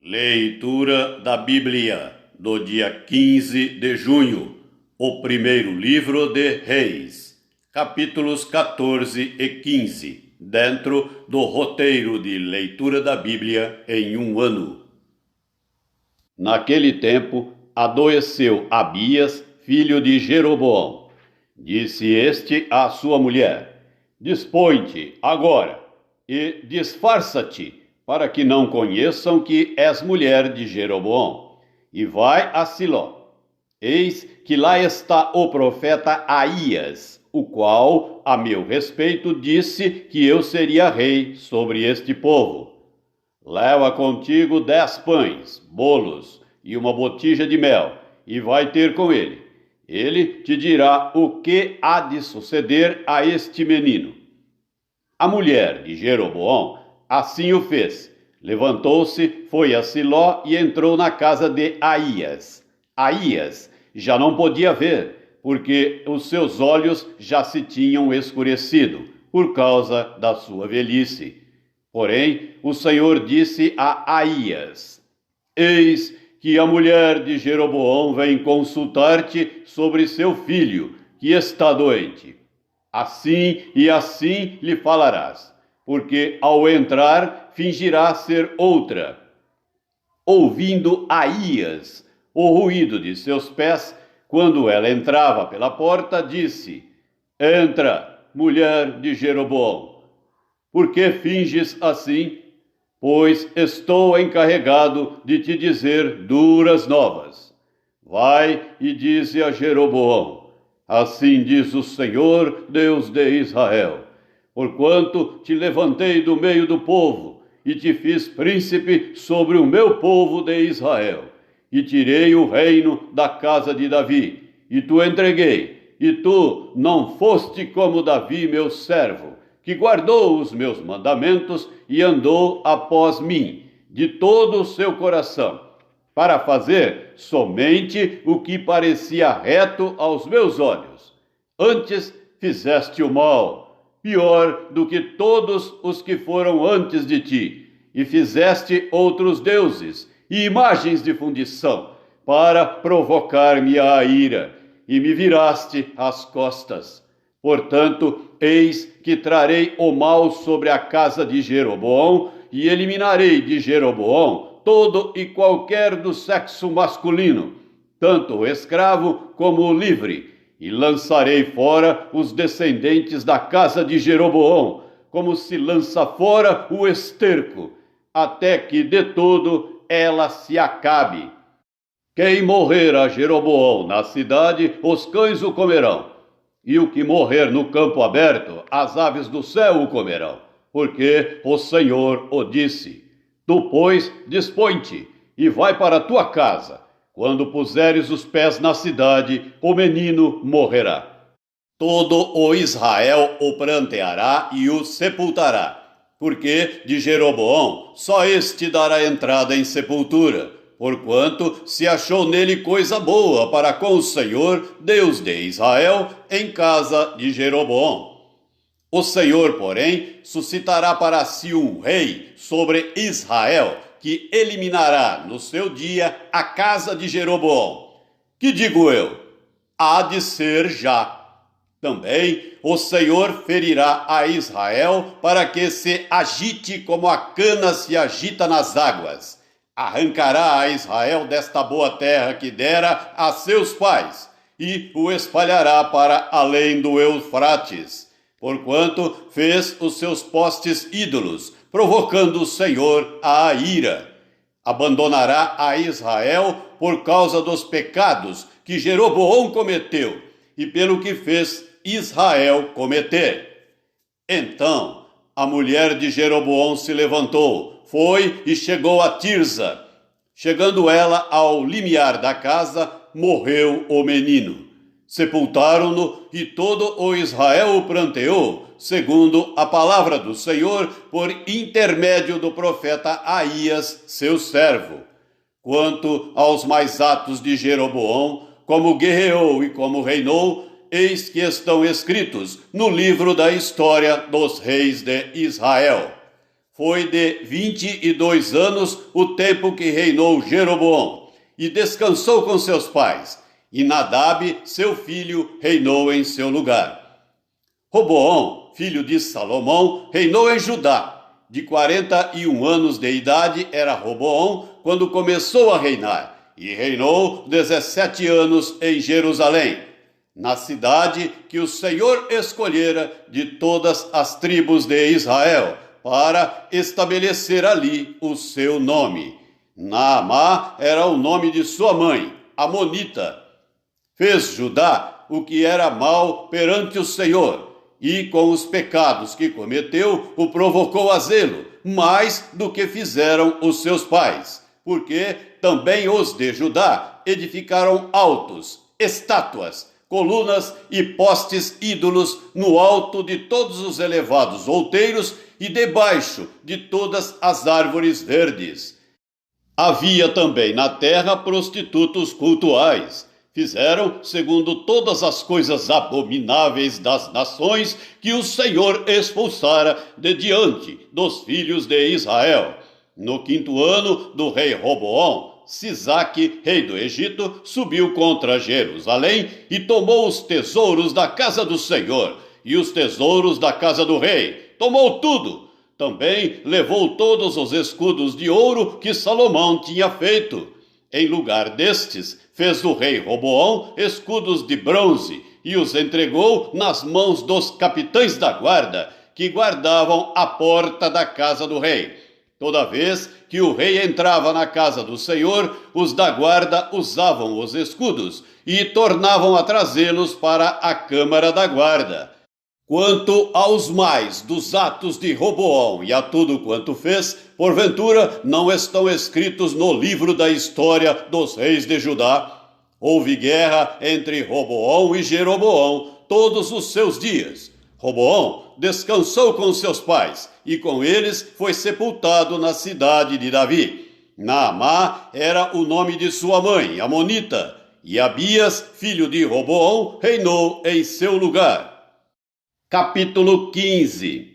Leitura da Bíblia do dia 15 de junho, o primeiro livro de Reis, capítulos 14 e 15, dentro do roteiro de leitura da Bíblia em um ano. Naquele tempo, adoeceu Abias, filho de Jeroboão. Disse este à sua mulher: Dispõe-te agora e disfarça-te, para que não conheçam que és mulher de Jeroboão, e vai a Siló. Eis que lá está o profeta Aías, o qual, a meu respeito, disse que eu seria rei sobre este povo. Leva contigo 10 pães, bolos e uma botija de mel, e vai ter com ele. Ele te dirá o que há de suceder a este menino. A mulher de Jeroboão assim o fez. Levantou-se, foi a Siló e entrou na casa de Aías. Aías já não podia ver, porque os seus olhos já se tinham escurecido, por causa da sua velhice. Porém, o Senhor disse a Aías: Eis que a mulher de Jeroboão vem consultar-te sobre seu filho, que está doente. Assim e assim lhe falarás, porque ao entrar fingirá ser outra. Ouvindo Aías o ruído de seus pés, quando ela entrava pela porta, disse: Entra, mulher de Jeroboão. Por que finges assim? Pois estou encarregado de te dizer duras novas. Vai e dize a Jeroboão: Assim diz o Senhor, Deus de Israel: Porquanto te levantei do meio do povo, e te fiz príncipe sobre o meu povo de Israel, e tirei o reino da casa de Davi, e tu entreguei, e tu não foste como Davi, meu servo, que guardou os meus mandamentos e andou após mim, de todo o seu coração, para fazer somente o que parecia reto aos meus olhos. Antes fizeste o mal, pior do que todos os que foram antes de ti, e fizeste outros deuses e imagens de fundição, para provocar-me a ira, e me viraste as costas. Portanto, eis que trarei o mal sobre a casa de Jeroboão, e eliminarei de Jeroboão todo e qualquer do sexo masculino, tanto o escravo como o livre, e lançarei fora os descendentes da casa de Jeroboão, como se lança fora o esterco, até que de todo ela se acabe. Quem morrer a Jeroboão na cidade, os cães o comerão, e o que morrer no campo aberto, as aves do céu o comerão, porque o Senhor o disse. Tu, pois, dispõe-te e vai para a tua casa. Quando puseres os pés na cidade, o menino morrerá. Todo o Israel o pranteará e o sepultará, porque de Jeroboão só este dará entrada em sepultura, porquanto se achou nele coisa boa para com o Senhor, Deus de Israel, em casa de Jeroboão. O Senhor, porém, suscitará para si um rei sobre Israel, que eliminará no seu dia a casa de Jeroboão. Que digo eu? Há de ser já. Também o Senhor ferirá a Israel para que se agite como a cana se agita nas águas. Arrancará a Israel desta boa terra que dera a seus pais, e o espalhará para além do Eufrates, porquanto fez os seus postes ídolos, provocando o Senhor à ira. Abandonará a Israel por causa dos pecados que Jeroboão cometeu, e pelo que fez Israel cometer. Então a mulher de Jeroboão se levantou, foi e chegou a Tirza. Chegando ela ao limiar da casa, morreu o menino. Sepultaram-no e todo o Israel o pranteou, segundo a palavra do Senhor, por intermédio do profeta Aías, seu servo. Quanto aos mais atos de Jeroboão, como guerreou e como reinou, eis que estão escritos no livro da história dos reis de Israel. Foi de 22 anos o tempo que reinou Jeroboão, e descansou com seus pais, e Nadab, seu filho, reinou em seu lugar. Roboão, filho de Salomão, reinou em Judá. De 41 anos de idade era Roboão quando começou a reinar, e reinou 17 anos em Jerusalém, na cidade que o Senhor escolhera de todas as tribos de Israel, para estabelecer ali o seu nome. Naamá era o nome de sua mãe, Amonita. Fez Judá o que era mal perante o Senhor, e com os pecados que cometeu o provocou a zelo, mais do que fizeram os seus pais, porque também os de Judá edificaram altos, estátuas, colunas e postes ídolos no alto de todos os elevados outeiros e debaixo de todas as árvores verdes. Havia também na terra prostitutos cultuais. Fizeram segundo todas as coisas abomináveis das nações que o Senhor expulsara de diante dos filhos de Israel. No 5º ano do rei Roboão, Sisaque, rei do Egito, subiu contra Jerusalém e tomou os tesouros da casa do Senhor e os tesouros da casa do rei. Tomou tudo. Também levou todos os escudos de ouro que Salomão tinha feito. Em lugar destes, fez o rei Roboão escudos de bronze e os entregou nas mãos dos capitães da guarda, que guardavam a porta da casa do rei. Toda vez que o rei entrava na casa do Senhor, os da guarda usavam os escudos e tornavam a trazê-los para a câmara da guarda. Quanto aos mais dos atos de Roboão e a tudo quanto fez, porventura não estão escritos no livro da história dos reis de Judá. Houve guerra entre Roboão e Jeroboão todos os seus dias. Roboão descansou com seus pais, e com eles foi sepultado na cidade de Davi. Naamá era o nome de sua mãe, Amonita, e Abias, filho de Roboão, reinou em seu lugar. Capítulo 15.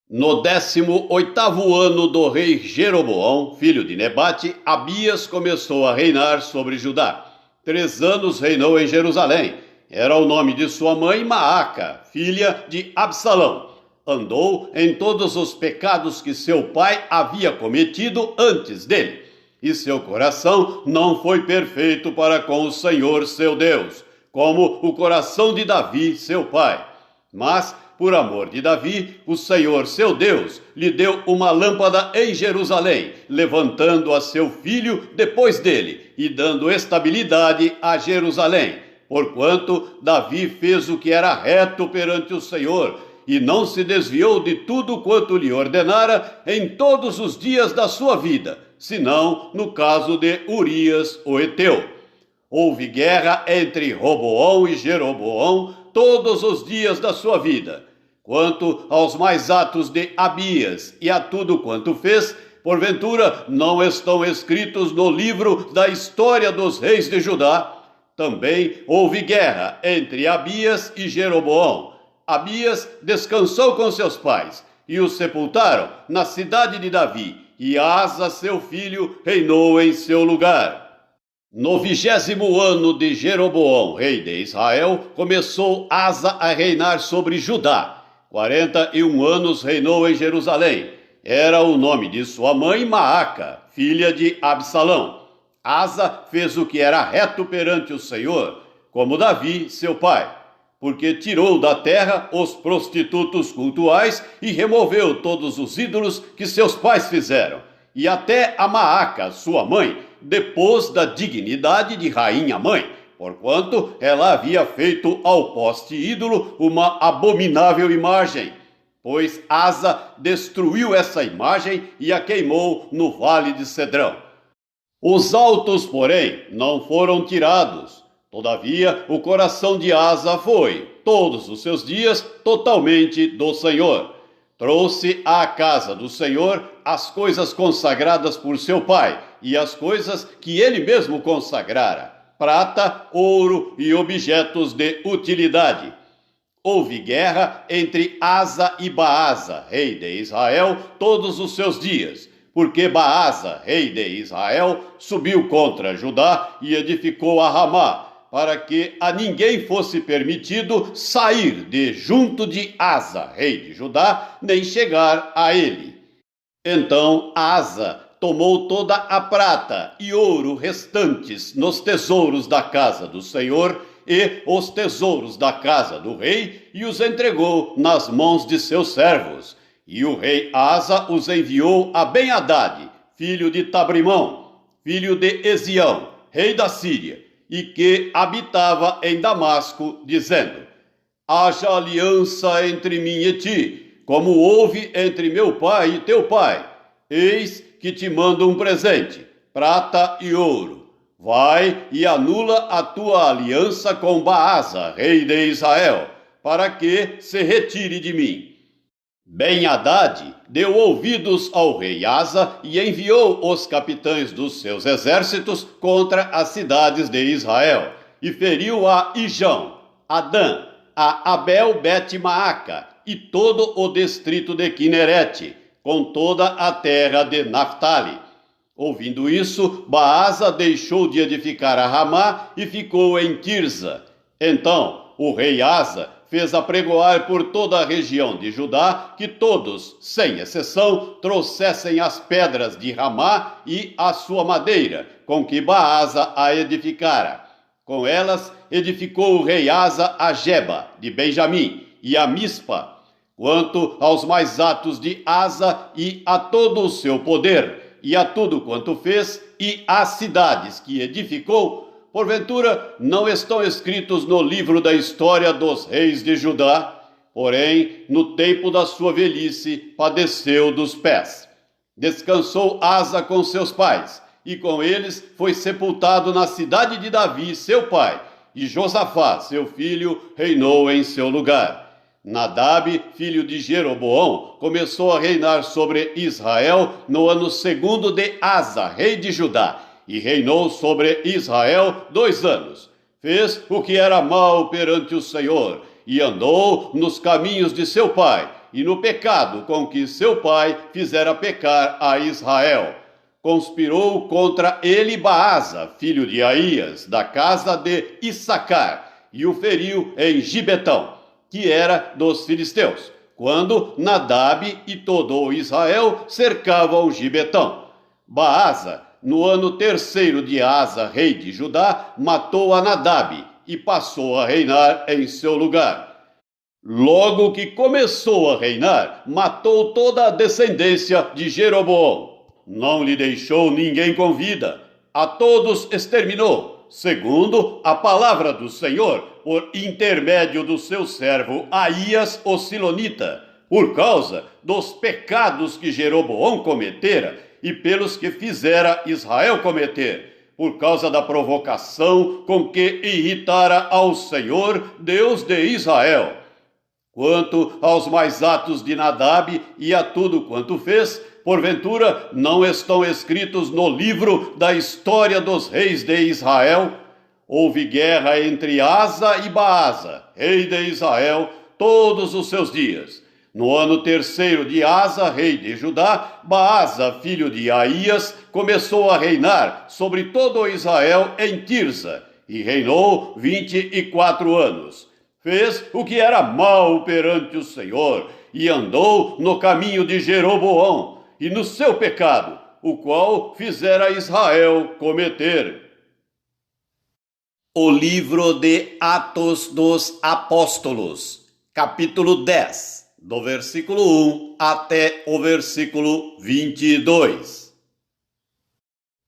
No 18º ano do rei Jeroboão, filho de Nebate, Abias começou a reinar sobre Judá. 3 anos reinou em Jerusalém. Era o nome de sua mãe Maaca, filha de Absalão. Andou em todos os pecados que seu pai havia cometido antes dele. E seu coração não foi perfeito para com o Senhor seu Deus, como o coração de Davi, seu pai. Mas, por amor de Davi, o Senhor seu Deus lhe deu uma lâmpada em Jerusalém, levantando a seu filho depois dele e dando estabilidade a Jerusalém, porquanto Davi fez o que era reto perante o Senhor e não se desviou de tudo quanto lhe ordenara em todos os dias da sua vida, senão no caso de Urias o Heteu. Houve guerra entre Roboão e Jeroboão todos os dias da sua vida. Quanto aos mais atos de Abias e a tudo quanto fez, porventura não estão escritos no livro da história dos reis de Judá. Também houve guerra entre Abias e Jeroboão. Abias descansou com seus pais e os sepultaram na cidade de Davi, e Asa, seu filho, reinou em seu lugar. No 20º ano de Jeroboão, rei de Israel, começou Asa a reinar sobre Judá. 41 anos reinou em Jerusalém. Era o nome de sua mãe Maaca, filha de Absalão. Asa fez o que era reto perante o Senhor, como Davi, seu pai, porque tirou da terra os prostitutos cultuais e removeu todos os ídolos que seus pais fizeram. E até a Maaca, sua mãe, depôs da dignidade de rainha-mãe, porquanto ela havia feito ao poste ídolo uma abominável imagem. Pois Asa destruiu essa imagem e a queimou no vale de Cedrão. Os altos, porém, não foram tirados. Todavia, o coração de Asa foi, todos os seus dias, totalmente do Senhor. Trouxe à casa do Senhor as coisas consagradas por seu pai e as coisas que ele mesmo consagrara, prata, ouro e objetos de utilidade. Houve guerra entre Asa e Baasa, rei de Israel, todos os seus dias, porque Baasa, rei de Israel, subiu contra Judá e edificou a Ramá, para que a ninguém fosse permitido sair de junto de Asa, rei de Judá, nem chegar a ele. Então Asa tomou toda a prata e ouro restantes nos tesouros da casa do Senhor e os tesouros da casa do rei e os entregou nas mãos de seus servos. E o rei Asa os enviou a Ben-Hadad, filho de Tabrimão, filho de Ezião, rei da Síria, e que habitava em Damasco, dizendo: haja aliança entre mim e ti, como houve entre meu pai e teu pai. Eis que te mando um presente, prata e ouro. Vai e anula a tua aliança com Baasa, rei de Israel, para que se retire de mim. Ben-Hadad deu ouvidos ao rei Asa e enviou os capitães dos seus exércitos contra as cidades de Israel, e feriu a Ijão, a Dan, a Abel-Bet-Maaca e todo o distrito de Quinerete, com toda a terra de Naftali. Ouvindo isso, Baasa deixou de edificar a Ramá e ficou em Tirza. Então o rei Asa fez apregoar por toda a região de Judá que todos, sem exceção, trouxessem as pedras de Ramá e a sua madeira, com que Baasa a edificara. Com elas edificou o rei Asa a Geba, de Benjamim, e a Mispa. Quanto aos mais atos de Asa e a todo o seu poder, e a tudo quanto fez, e às cidades que edificou, porventura não estão escritos no livro da história dos reis de Judá? Porém, no tempo da sua velhice, padeceu dos pés. Descansou Asa com seus pais, e com eles foi sepultado na cidade de Davi, seu pai, e Josafá, seu filho, reinou em seu lugar. Nadab, filho de Jeroboão, começou a reinar sobre Israel no ano 2º de Asa, rei de Judá, e reinou sobre Israel 2 anos. Fez o que era mal perante o Senhor, e andou nos caminhos de seu pai, e no pecado com que seu pai fizera pecar a Israel. Conspirou contra ele Baasa, filho de Aías, da casa de Issacar, e o feriu em Gibetão, que era dos filisteus, quando Nadab e todo o Israel cercavam Gibetão. Baasa, no ano 3º de Asa, rei de Judá, matou a Nadab e passou a reinar em seu lugar. Logo que começou a reinar, matou toda a descendência de Jeroboão. Não lhe deixou ninguém com vida, a todos exterminou, segundo a palavra do Senhor, por intermédio do seu servo Aías o Silonita, por causa dos pecados que Jeroboão cometera e pelos que fizera Israel cometer, por causa da provocação com que irritara ao Senhor, Deus de Israel. Quanto aos mais atos de Nadab e a tudo quanto fez, porventura não estão escritos no livro da história dos reis de Israel? Houve guerra entre Asa e Baasa, rei de Israel, todos os seus dias. No ano 3º de Asa, rei de Judá, Baasa, filho de Aías, começou a reinar sobre todo Israel em Tirza, e reinou 24 anos. Fez o que era mal perante o Senhor, e andou no caminho de Jeroboão, e no seu pecado, o qual fizera Israel cometer. O livro de Atos dos Apóstolos, capítulo 10, do versículo 1 até o versículo 22.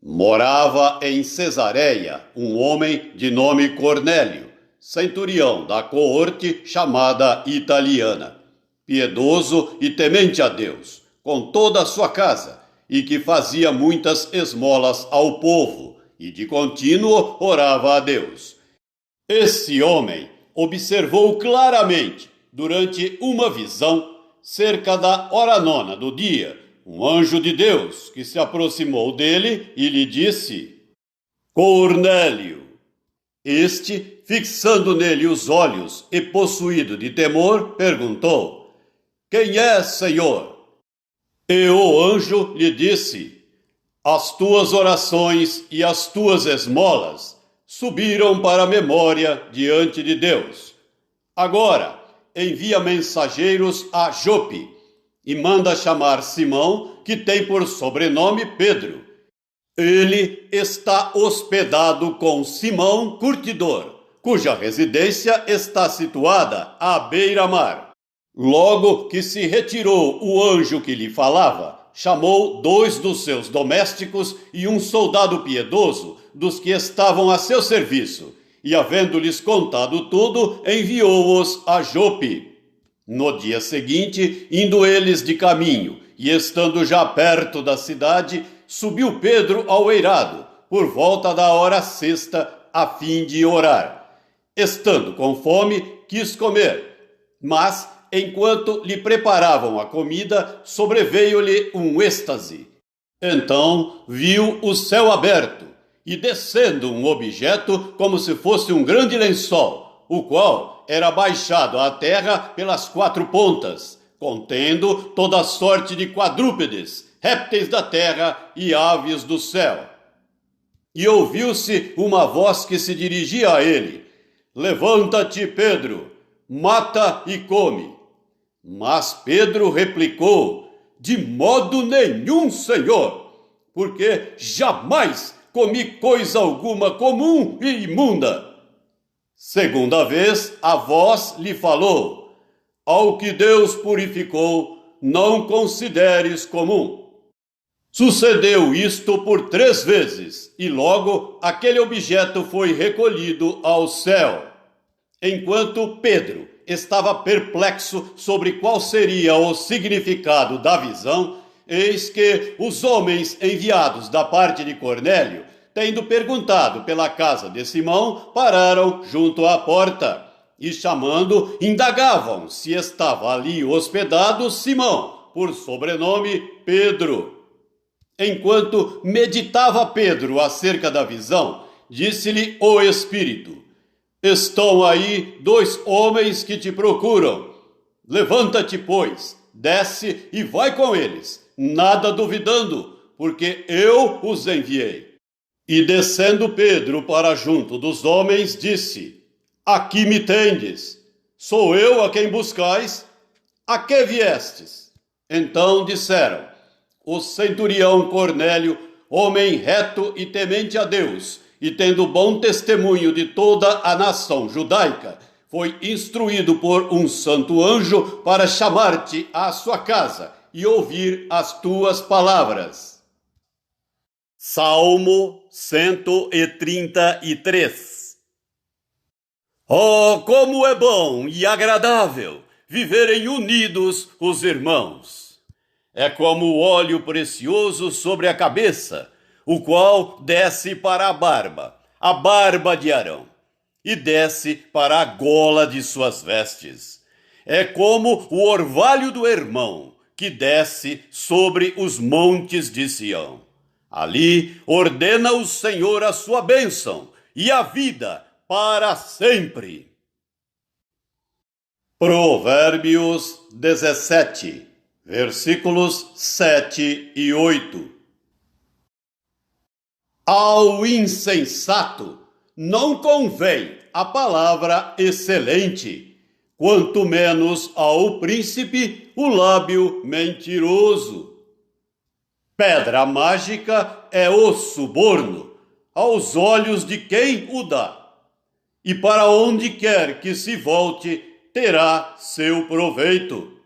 Morava em Cesareia um homem de nome Cornélio, centurião da coorte chamada Italiana, piedoso e temente a Deus, com toda a sua casa, e que fazia muitas esmolas ao povo, e de contínuo orava a Deus. Esse homem observou claramente, durante uma visão, cerca da hora 9 do dia, um anjo de Deus que se aproximou dele e lhe disse: Cornélio. Este, fixando nele os olhos e possuído de temor, perguntou: Quem és, Senhor? E o anjo lhe disse: As tuas orações e as tuas esmolas subiram para a memória diante de Deus. Agora, envia mensageiros a Jope e manda chamar Simão, que tem por sobrenome Pedro. Ele está hospedado com Simão Curtidor, cuja residência está situada à beira-mar. Logo que se retirou o anjo que lhe falava, chamou 2 dos seus domésticos e um soldado piedoso dos que estavam a seu serviço, e havendo-lhes contado tudo, enviou-os a Jope. No dia seguinte, indo eles de caminho, e estando já perto da cidade, subiu Pedro ao eirado, por volta da hora sexta, a fim de orar. Estando com fome, quis comer, mas, enquanto lhe preparavam a comida, sobreveio-lhe um êxtase. Então viu o céu aberto, e descendo um objeto como se fosse um grande lençol, o qual era baixado à terra pelas 4 pontas, contendo toda sorte de quadrúpedes, répteis da terra e aves do céu. E ouviu-se uma voz que se dirigia a ele: Levanta-te, Pedro, mata e come. Mas Pedro replicou: De modo nenhum, Senhor, porque jamais comi coisa alguma comum e imunda. Segunda vez a voz lhe falou: Ao que Deus purificou, não consideres comum. Sucedeu isto por 3 vezes, e logo aquele objeto foi recolhido ao céu. Enquanto Pedro estava perplexo sobre qual seria o significado da visão, eis que os homens enviados da parte de Cornélio, tendo perguntado pela casa de Simão, pararam junto à porta e, chamando, indagavam se estava ali hospedado Simão, por sobrenome Pedro. Enquanto meditava Pedro acerca da visão, disse-lhe o Espírito: Estão aí 2 homens que te procuram. Levanta-te, pois, desce e vai com eles, nada duvidando, porque eu os enviei. E descendo Pedro para junto dos homens, disse: Aqui me tendes. Sou eu a quem buscais? A que viestes? Então disseram: O centurião Cornélio, homem reto e temente a Deus, e tendo bom testemunho de toda a nação judaica, foi instruído por um santo anjo para chamar-te à sua casa e ouvir as tuas palavras. Salmo 133. Oh, como é bom e agradável viverem unidos os irmãos! É como o óleo precioso sobre a cabeça, o qual desce para a barba de Arão, e desce para a gola de suas vestes. É como o orvalho do Hermão, que desce sobre os montes de Sião. Ali ordena o Senhor a sua bênção e a vida para sempre. Provérbios 17, versículos 7 e 8. Ao insensato não convém a palavra excelente, quanto menos ao príncipe o lábio mentiroso. Pedra mágica é o suborno aos olhos de quem o dá, e para onde quer que se volte terá seu proveito.